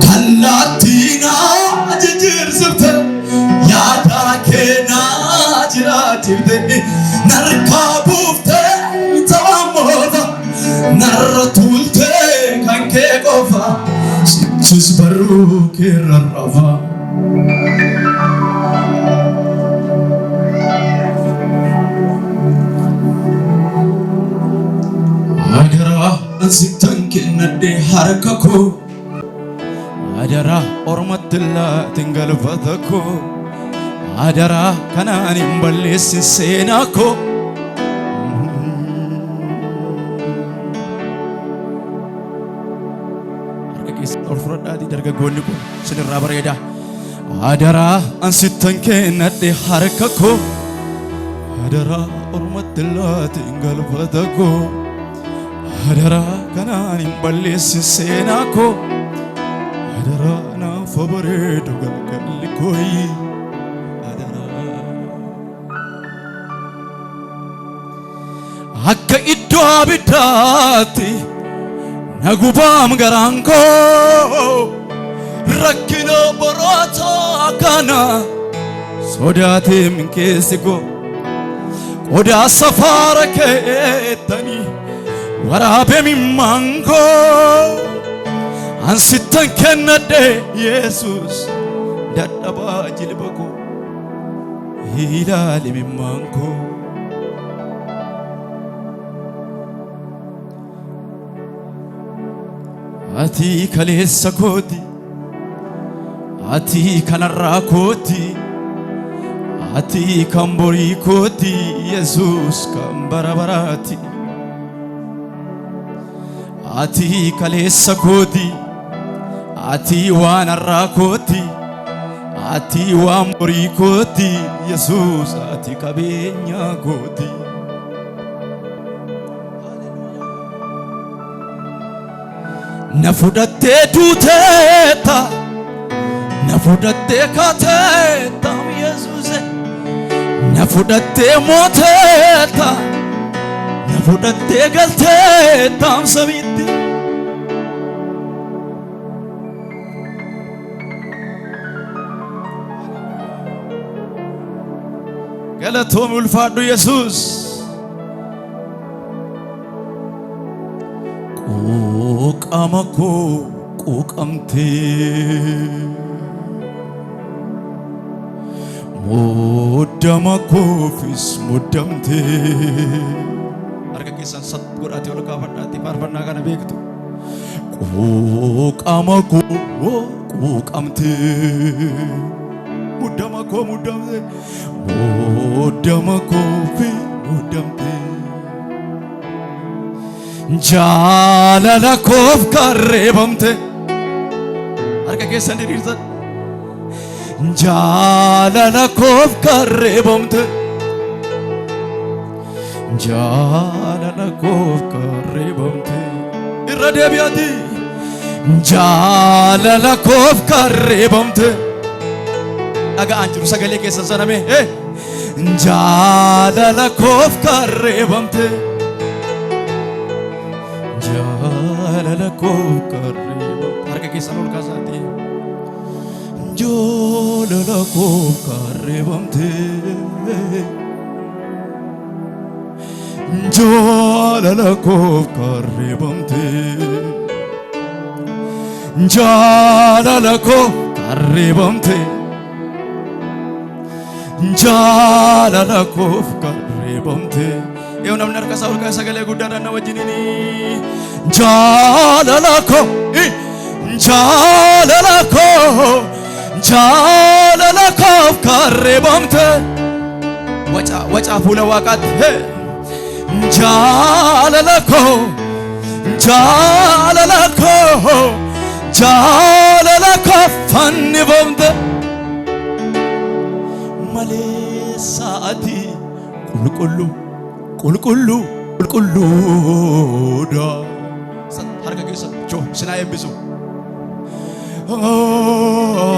Kalatina jijir sirte yaada keena jiraachifte narka buufte tawaamota narra tuulte kan kee qofa sichis barruu keerra rafa. Adara ansittan kennadhe harka koo Adara ormatilla tingalfata koo Adara kanaan hin balleessin seenaa koo harka keessa ol fudhadhaatii dargaggoonni kun sinirraa bareeda. Adara ansittan kennadhe harka koo Adara ormatilla tingalfata koo Adara kanaan hin balleessin seenaa koo Adara naaf bareedu galgalli kooyi Adara akka iddoo abiddaatti na gubaam garaan koo rakkina boroota kana sodaatee min keessi koo qodaa safaara keettanii waraabee mimmaan koo ansittan kennadhe Yesus dadhabaa jilba koo ilaali mimmaan koo ati kaleessa kooti ati kanarraa kooti ati kan borii kooti Yesus kan bara baraati ati kaleessa kooti ati waan har'aa kooti ati waan borii kooti Yesus ati qabeenya kooti na fudhattee duuteetta na fudhattee kaateetta Yesus na fudhattee mooteetta na fudhattee galteetta samiitti galatoom ulfaadhu Yesus quuqama koo quuqamtee muddama koofis muddamtee harka keessan sat godhaatee ol kaafadhaatii faarfannaa kana beektu quuqama koo quuqamtee muddama koo muddamtee muddama koofi muddamtee jaalala koof karreebamte harka keessan diriirsan jaalala koof karreebamte jaalala koof karreebamte irra deebi'aati jaalala koof karreebamte dhaga'aan jiru sagalee keessan saname jaalala koof karreebamte jaalala koof karreebamte harka keessan ol kaasaati jaalala koof karreebamte jaalala koof karreebamte jaalala koof karreebamte jaalala koof karreebamte yoo namni harka isaa ol kaa'e sagalee guddaadhaan na wajjinini jaalala koo jaalala koo jaalala koof karreebamte waca fuula waaqaatti jaalala koo jaalala koo jaalala koof fannifamte malee sa'aati qulqulluu qulqulluu qulqulluudha harka keessa joo sinaa eebbisu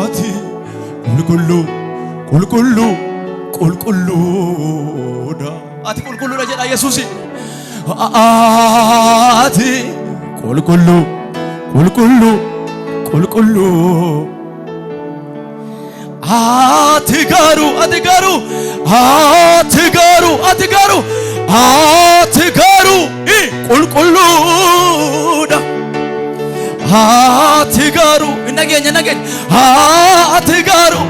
ati qulqulluu qulqulluu qulqulluudha ati qulqulluudha jedha Yesuusi ati qulqulluu qulqulluu qulqullu ati garu qulqulluudha ati garu nagenya ati garu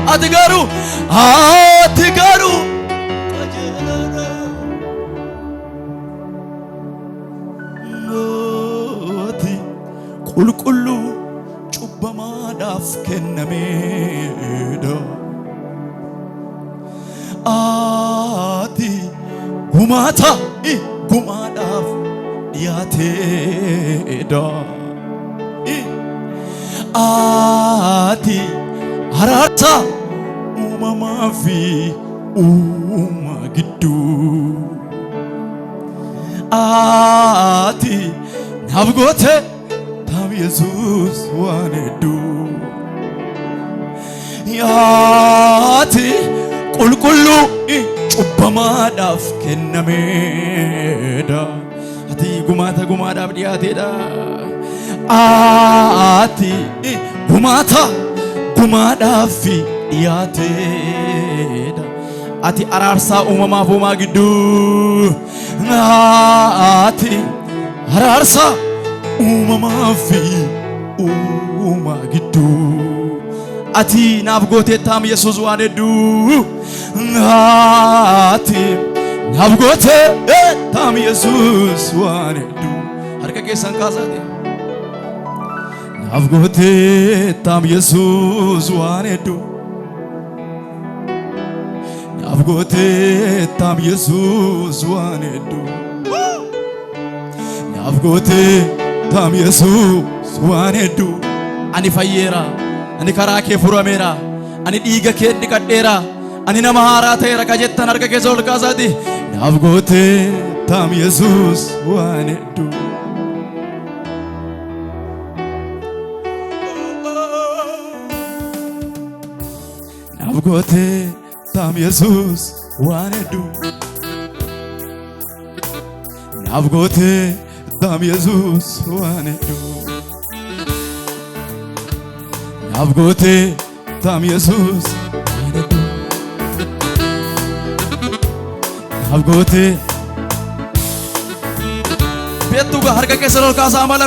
ati qulqullu cubbamaadhaaf kennameedha ati gumaadhaaf dhiyaateedha ati araarsa uumamaa fi uuma gidduu ati naaf goote taam Yesuus waan hedduu ati qulqullu cubbamaadhaaf kennameedha ati gumaadhaaf dhiyaateedha ati gumaadhaaf dhiyaateedha ati araarsaa uumamaaf uumaa gidduu ati araarsaa uumamaaf uumaa gidduu ati naaf goote taam Yesuus waan hedduu ati naaf goote taam Yesuus waan hedduu harka keessan kaasaate naaf goote taam Yesuus waan hedduu naaf goote taam Yesuus waan hedduu naaf goote taam Yesuus waan hedduu ani fayyeera ani karaa kee furameera ani dhiiga kee dhiqadheera ani nama haaraa ta'eera ka jettan harka keessa ol kaasaati naaf goote taam Yesuus waan hedduu naaf goote taam Yesuus waan hedduu naaf goote taam Yesuus waan hedduu naaf goote taam Yesuus waan hedduu naaf goote beettuga harka keessa ol kaasa amala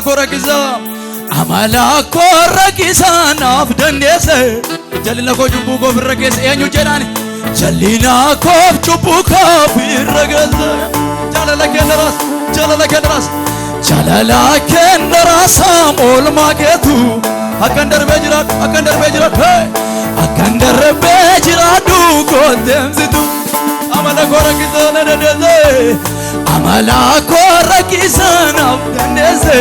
koo rakkisa naaf dandeesse jalina koo cubbuu koo firra keessa eenyu jedhaani jalina koo cubbuu koo firra keessa jalala kennaras oolmaa keetu akkan darbee jiraadhu gooteemsitu amala koo rakkisa naaf dandeesse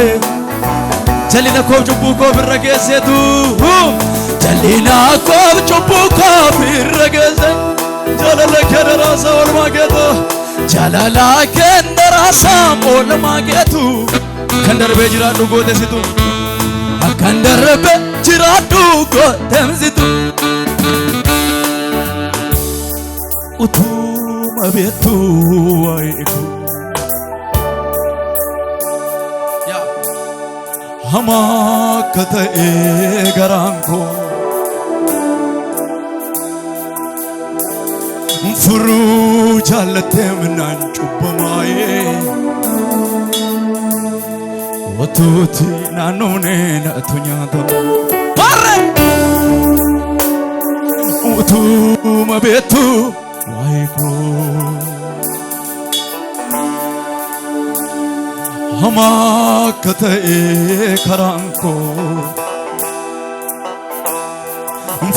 jalina koo cubbuu koo firra keesseetu jalina koo cubbuu koo firra keesse jalala kennaras oolmaa keetu jalala kennaras oolmaa keetu kan darbee jiraadhu gooteemsitu akkan darbee jiraadhu gooteemsitu utuma beektu waa'ee hamaa akka ta'e garaan koo furuu jaallattee minaan cubbamaayee watuuti naannoonee naatu nyaatamu utuma beektu waa'ee koo hamaa akka ta'e karaan koo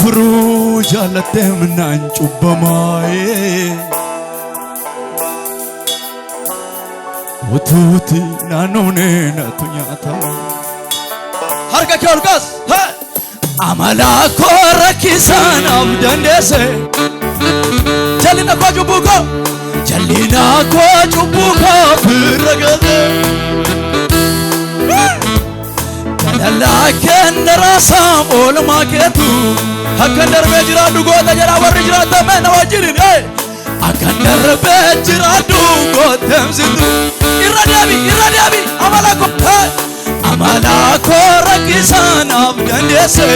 furuu jaallattee minaan cubbamaayee utuuti naannoonee naatu nyaatama harka kee ol kaas amala koo rakkisa naaf dandeesse jalina koo cubbuu koo firra keesse jalala kennaras oolmaa keetu akkan darbee jiraadhu goota jedha warri jiraatame na wajjinin akkan darbee jiraadhu gooteemsitu irra deebi amala koo amalako rakisanaaf dandeesse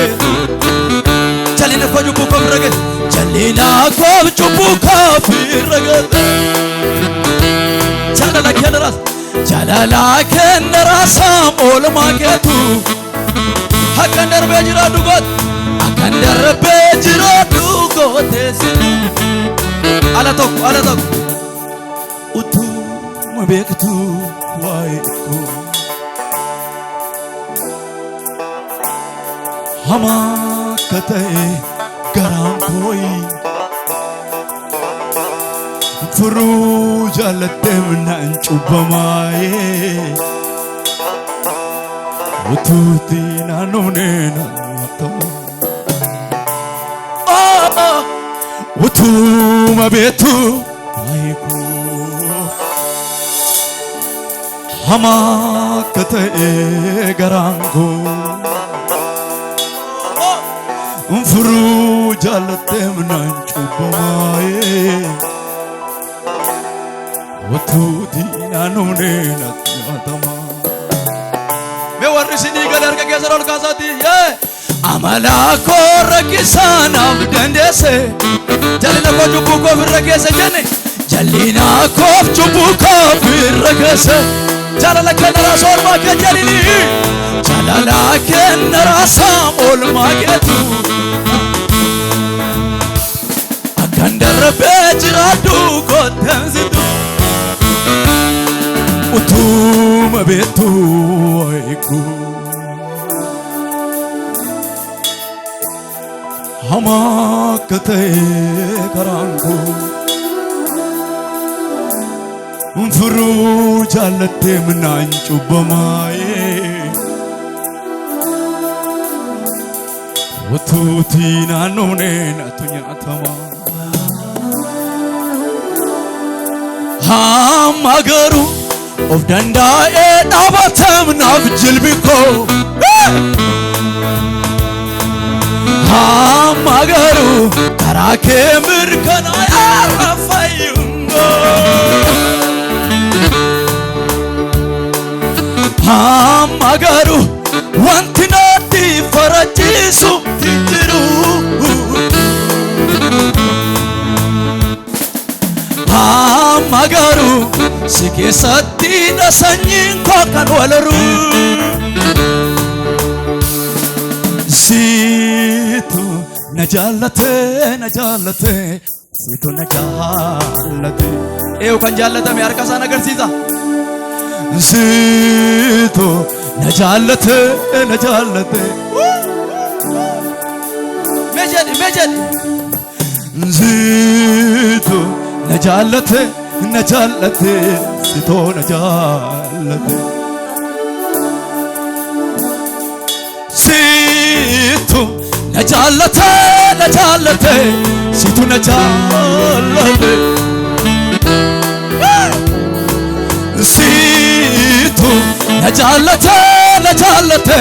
jalina ko cubbuu koo firrage jalina ko cubbuu koo firrage jalala kenna rasam oolmaa keetu akkan darbee jiraadhu goote akkan darbee jiraadhu gooteesi ala tokko utuma beektu waa'ee koo hamaa akka ta'e garaan kooyi furuu jaallattee naan cubbamaaye utuuti naannoonee naannoo utuma beektu waa'ee koo hamaa akka ta'e garaan koo furuu jaallattee naan cubbamaaye utuuti naannoonee naannoo mee warri isinii gad harka keessan ol kaasaati amalako rakisanaaf dandeesse jalina koo cubbuu koo firra keessa jenne jalina koo cubbuu koo firra keessa jalala kenna raasa oolmaa kee jalini jalala kenna raasa oolmaa keetu akkan darbee jiraadhu gooteesitu utuma beektu waa'ee koo hamaa akka ta'e garaan koo furuu jaallattee naan cubbamaaye utuuti naannoonee naatu nyaatama hamma garuu of dandaa'ee dhaabatamnaaf jilbi koo hamma garuu karaa kee mirkanaa'ee fayyummoo hamma garuu wanti naatti farachiisu hin jiru hamma garuu si keessatti na sanyiin koo kan walaru situ na jaallate situ na jaallate kan jaallatame harka isaan agarsiisa situ na jaallate mejadi situ na jaallate situ na jaallate situ na jaallate situ na jaallate situ na jaallate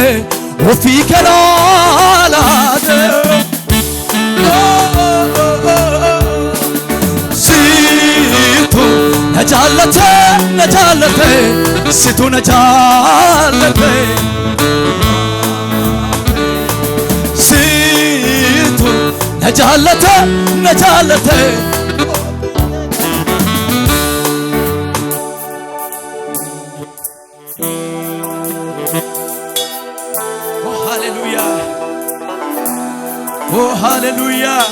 ofii kalaalaate situ na jaallate situ na jaallate situ na jaallate Oh hallelujah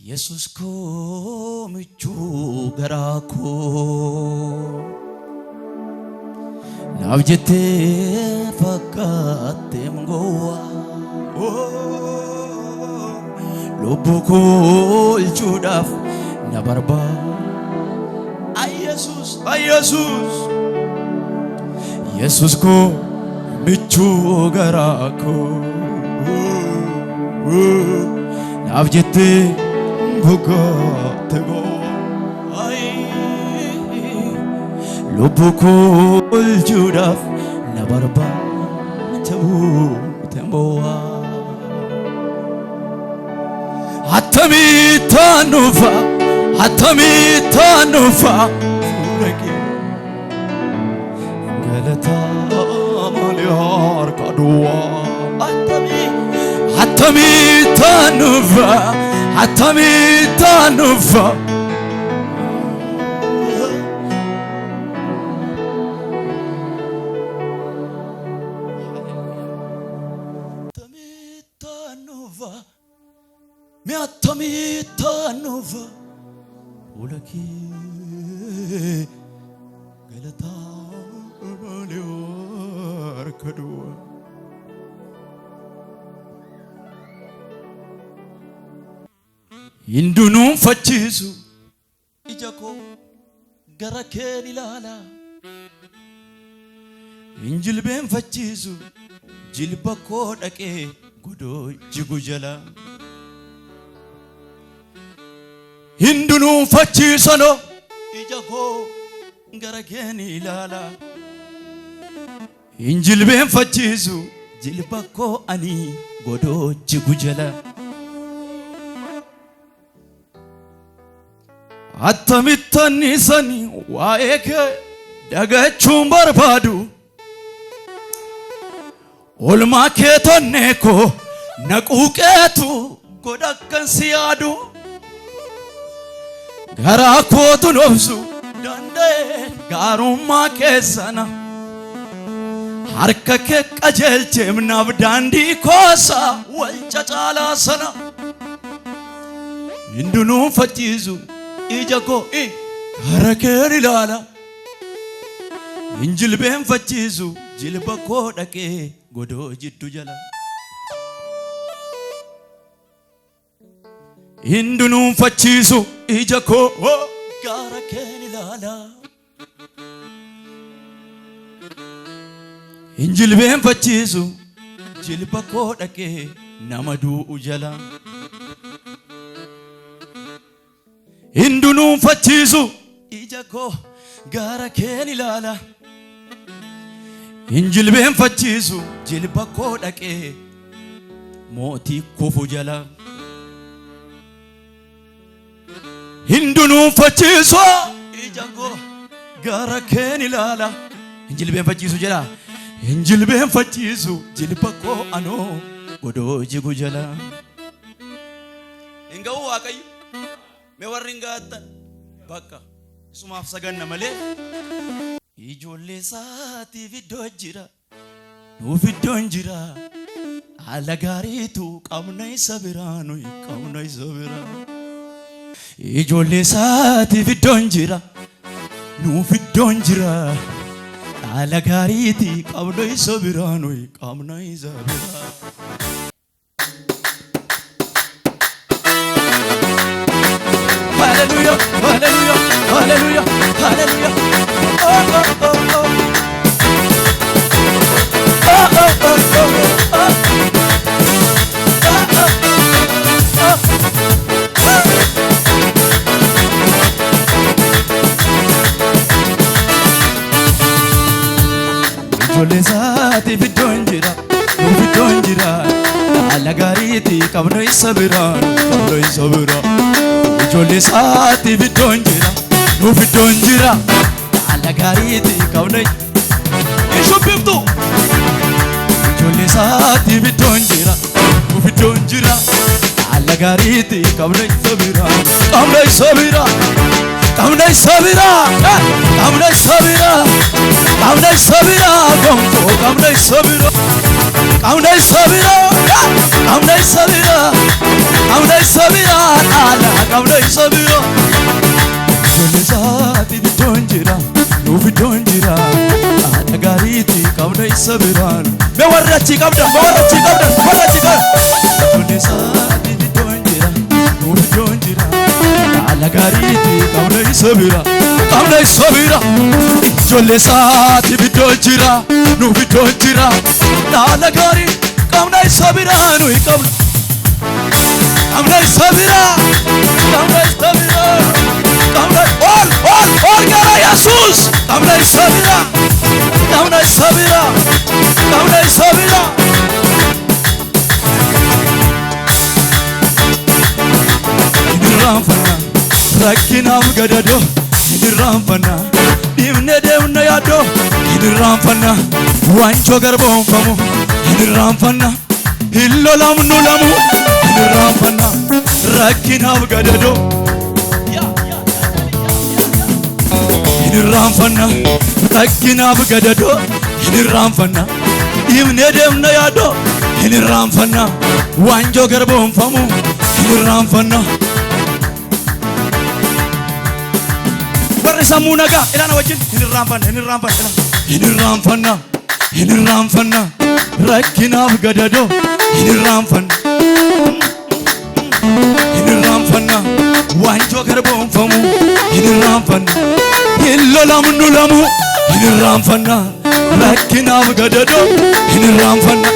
Yesus ko michuu garaa koo naaf jettee fakkaattee mangoowa lubbuu koo oolchuudhaaf na barbaada Yesus ko michuu garaa koo naaf jettee fakkaattee lubbuu koo oolchuudhaaf na barbaada attamitti nufa attamittanufa fuulake galataa malee harka duwwaa attamittanufa me attamittanufa fuulake galataa malee harka duwwaa Hindunuun facciisu ija koo gara keen ilaala hinjilbeen facciisu jilba koo dhaqee godoo jigu jala Hindunuun facciisano ija koo gara keen ilaala hinjilbeen facciisu jilba koo ani godoo jigu jala Attamittanisani waa'ee kee dagachuun barbaadu olmaa kee tonnee koo naquuqeetu godha akkan si yaadu garaa kootu nobsu danda'e gaarummaa keessana harka kee qajeelcheemnaaf daandii koosa wal cacaalaa sana hindunuun facciisu ija koo gara keen ilaala hinjilbeen facciisu jilba koo dhaqee godoo jiddu jala hindunuun facciisu ija koo gara keen ilaala hinjilbeen facciisu jilba koo dhaqee nama du'u jala Hindunuun facciisu ija koo gara keen ilaala hinjilbeen facciisu jilba koo dhaqee mootii kufu jala Hindunuun facciisu ija koo gara keen ilaala hinjilbeen facciisu jala hinjilbeen facciisu jilba koo anoo godoo jigu jala Inga'u Waaqayyo me warri ngaatan bakka isumaaf saganna malee ijoollee isaatiif iddoo jira nuuf iddoon jira haala gaariitu qabna isa biraa nuyi qabna isa biraa ijoollee isaatiif iddoon jira nuuf iddoon jira haala gaariitu qabna isa biraa nuyi qabna isa biraa Hallelujah, hallelujah, hallelujah, hallelujah. Oh, oh, oh, oh. Oh, oh, oh, oh, oh. Ijoollee isaatiif iddoon jira, nuuf iddoon jira. Haala gaariitu qabna isa biraa, qabna isa biraa. Ijoollee isaatiif iddoon jira nuuf iddoon jira haala gaariitu qabna ishubbiftu ijoollee isaatiif iddoon jira nuuf iddoon jira haala gaariitu qabna isa biraa qabna isa biraa qabna isa biraa qabna isa biraa qabna isa biraa gonfoo qabna isa biraa qabna isa biraa qabna isa biraa qabna isa biraa ala qabna isa biraa ijoollee isaatiif iddoon jira nuuf iddoon jira haala gaariitu qabna isa biraa me warri achi qabdan warri achi qabdan warri achi qabdan ijoollee isaatiif iddoon jira nuuf iddoon jira haala gaariitu qabna isa biraa qabna isa biraa ijoollee isaatiif iddoon jira nuuf iddoon jira haala gaarii qabna isa biraa nuyi qabna qabna isa biraa qabna isa biraa qabna ol gara Yesuus qabna isa biraa qabna isa biraa qabna isa biraa rakkinaaf gadadoo hin irraanfanna dhiibne deemna yaadoo hin irraanfanna waanjoo garboonfamu hin irraanfanna hin lolamnu lamu hin irraanfanna rakkinaaf gadadoo hin irraanfanna rakkinaaf gadadoo hin irraanfanna dhiibne deemna yaadoo hin irraanfanna waanjoo garboonfamu hin irraanfanna warri sammuu nagaa ilaana wajjin hin irraanfanna hin irraanfanna rakkinaaf gadadoo hin irraanfanna waanjoo garboonfamu hin irraanfanna hin lolamnu lamu hin irraanfanna rakkinaaf gadadoo hin irraanfanna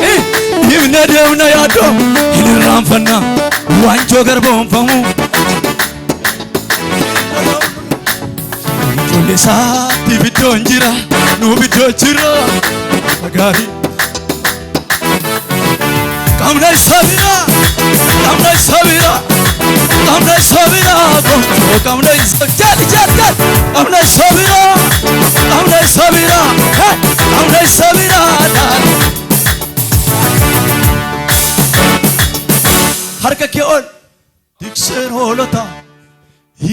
dhiibne deemna yaadoo hin irraanfanna waanjoo garboonfamu ijoollee isaatti biddoon jira nu biddoo jira gaarii qamna isa bira qamna isa bira qamna isa bira gonfoo qamna isa jaali qamna isa bira qamna isa bira qamna isa bira harka kee ol tikseen hoolota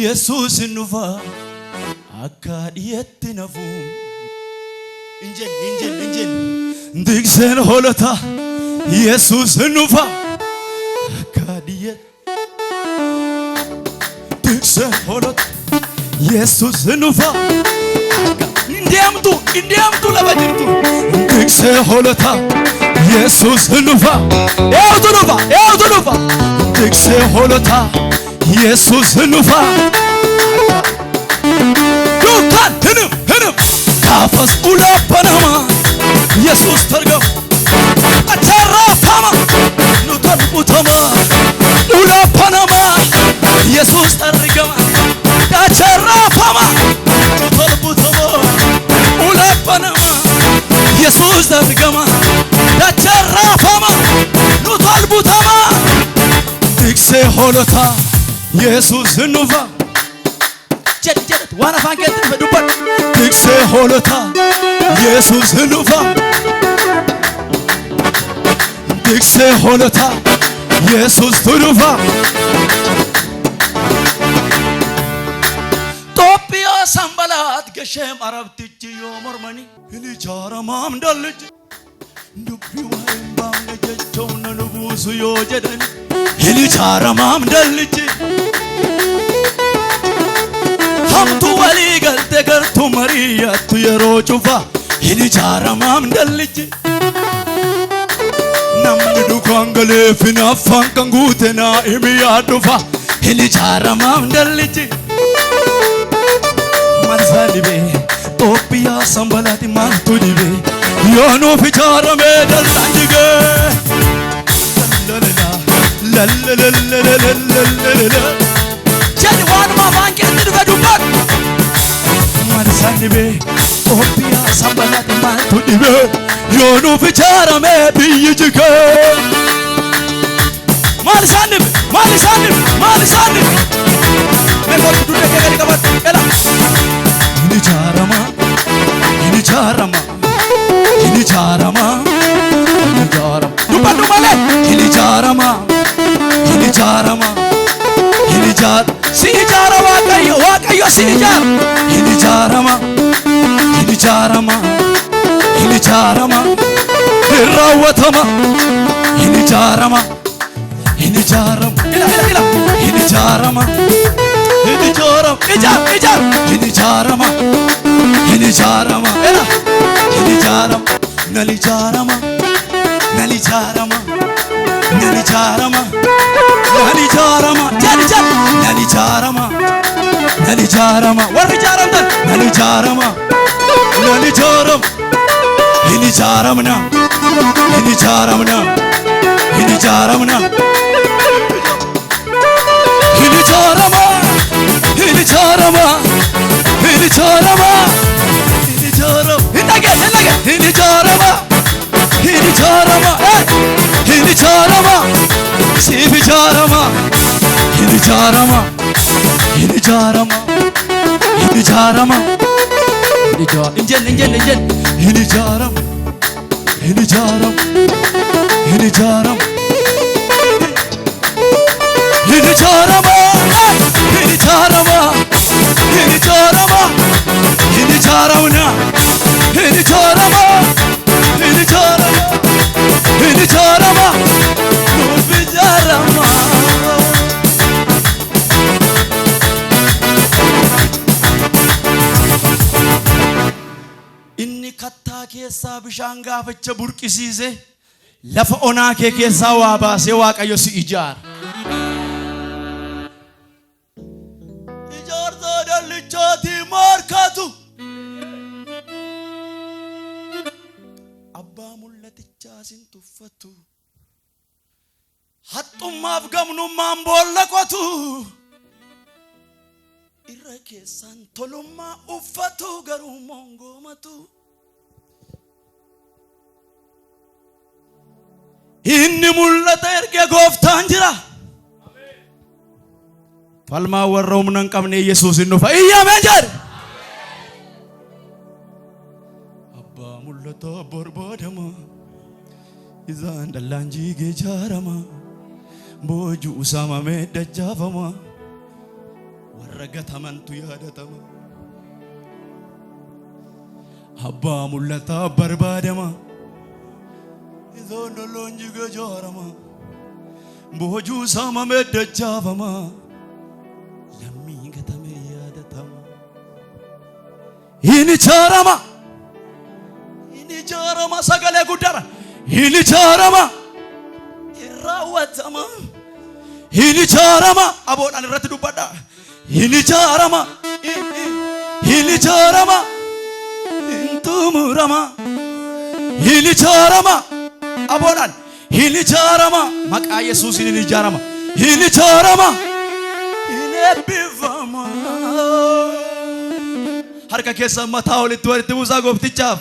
Yesuus nufa akka dhiyetti nafu injil tikseen hoolota Yesuus nufa akka dhiyetti tikseen hoolota Yesuus nufa akka indiamtu laba jirtu tikseen hoolota Yesuus nufa eewtu nufa tiksee hoolota Yesuus nufa duukaan hinum gaafas ulaapanama Yesuus targama achaarraafama nu tolbutama ulaapanama Yesuus targama achaarraafama nu tolbutama ulaapanama Yesuus targama achaarraafama nu tolbutama tiksee hoolota Yesuus nufa jedhet waan afaan keetti dhufe dubbadhu tiksee hoolota Yesuus nufa tiksee hoolota Yesuus nufa Toophiyaa Sanbalaat Gesheem Arabtichi yoo mormani hin ijaaramaam dallichi dubbii waa'een baamne jechuun na nu buusu yoo jedhani hin ijaaramaam dallichi hamtu walii galte gartuu mariyaattu yeroo cufa hin ijaaramaam dallichi namni dhugaan galeef hin affaan kan guute naa himi yaaddufa hin ijaaramaam dallichi marsaa dhibee Toophiyaa Sanbalaati maaltu dhibee yoo nuuf ijaaramee dallaan jigee jedhi waanuma afaan keetti dhufe dubbadhu marsaa dhibee Toophiyaa Sanbalaati maaltu dhibee yoo nuuf ijaaramee biyyi jigee maal isaan dhibe meeqootu dudde kee gadi qabadhu ela hin ijaarama dubbadhu malee hin ijaarama si ijaara waaqayyo si ijaara hin ijaarama hin raawwatama hin ijaarama ila hin ijaarama ila hin ijaarama nalijaarama nalijaarama warri jaaramtan nalijaarama hin ijaaramna Hini Hinijarama, hinijarama, injen, hinijaram, hinijaram, hinijaram, hinijarama, hinijarama, hinijarama, hinijaramna, hinijarama, hinijarama, hinijarama, hinijarama. Inni kattaa keessaa bishaan gaafacha burqisiise lafa onaa kee keessaa waa baasee Waaqayyo si ijaara. Ijaarsa dallichaati markatu abbaa mul'atichaa sin tuffatu haxxummaaf gamnummaan boolla qotu irra keessaan tolummaa uffatu garuu mongoomatu. Inni mul'ata erge gooftaan jira. Falmaa warra humna hin qabne Yesuusin nufa iyyame jedhe. Abbaa mul'ata barbaadama isaan dallaan jiigee ijaarama boojuu saamamee dachaafama warra gatamantu yaadatama. Abbaa mul'ata barbaadama isaan dallaan jiigee ijaarama boojuu saamamee dachaafama lammii gatamee yaadatama. Hinijarama, hinijarama sagalee guddara. Hinijarama, irraawwatama. Hinijarama, aboodhaan irratti dubbadha. Hinijarama, hinijarama, intumurama. Hinijarama, aboodhaan. Hinijarama, maqaa Yesuusin hinijarama. Hinijarama, hinebbifama. Harka keessa mataa walitti buusaa gooftichaaf.